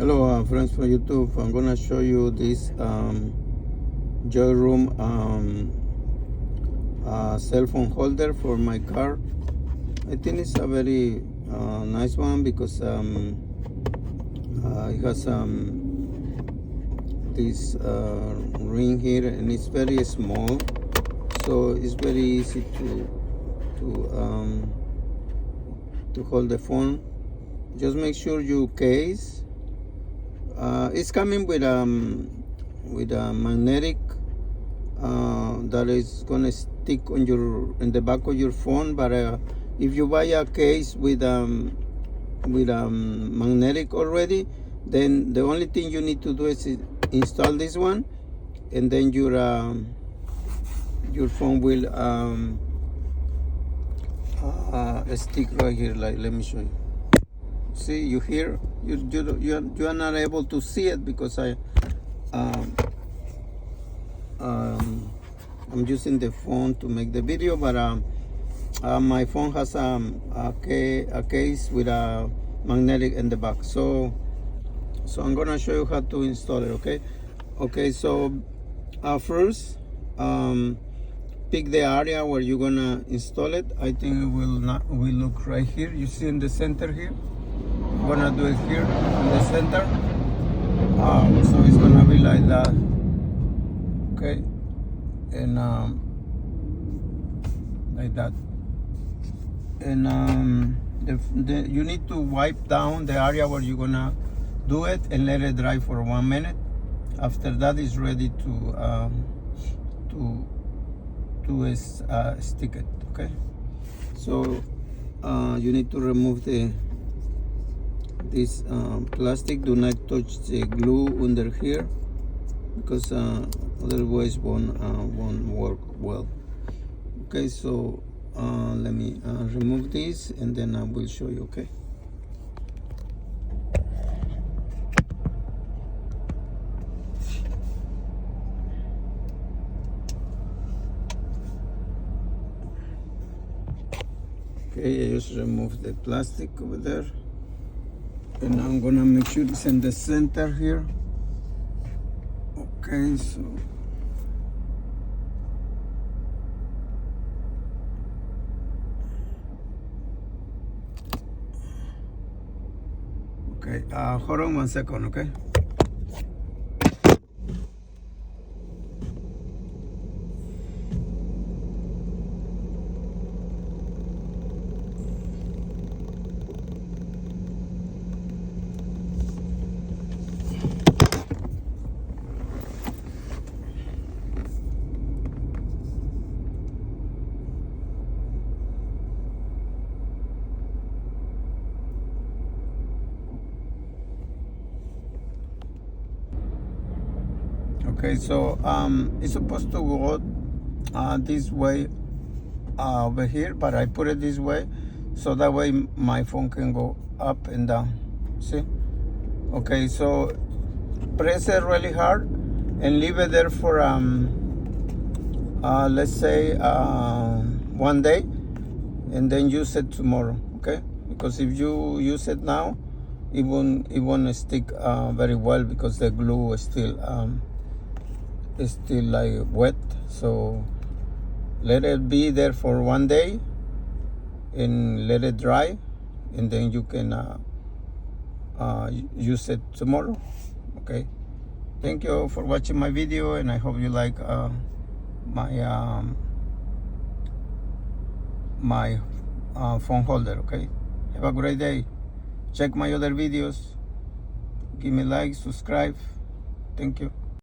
Hello friends from YouTube. I'm gonna show you this JoyRoom cell phone holder for my car. I think it's a very nice one because it has this ring here, and it's very small, so it's very easy to hold the phone. Just make sure you case. It's coming with a magnetic that is gonna stick on in the back of your phone. But if you buy a case with magnetic already, then the only thing you need to do is install this one, and then your phone will stick right here. Like, let me show you. See, you hear, you are not able to see it because I'm using the phone to make the video, but my phone has a case with a magnetic in the back, so I'm gonna show you how to install it. Okay, so first pick the area where you're gonna install it. I think it will look right here. You see in the center here. I'm gonna do it here in the center, so it's gonna be like that. Okay, and like that. And you need to wipe down the area where you're gonna do it and let it dry for 1 minute. After that, it's ready to stick it. Okay, so you need to remove this plastic. Do not touch the glue under here because otherwise won't work well. Okay, so let me remove this and then I will show you. Okay, I just removed the plastic over there, and I'm gonna make sure it's in the center here. Okay, so okay, hold on 1 second. Okay. Okay, so it's supposed to go this way over here, but I put it this way so that way my phone can go up and down. See? Okay, so press it really hard and leave it there for let's say 1 day, and then use it tomorrow. Okay, because if you use it now, it won't stick very well because the glue is still like wet. So let it be there for 1 day and let it dry, and then you can use it tomorrow. Okay, thank you for watching my video, and I hope you like my phone holder. Okay, have a great day. Check my other videos, give me like, subscribe. Thank you.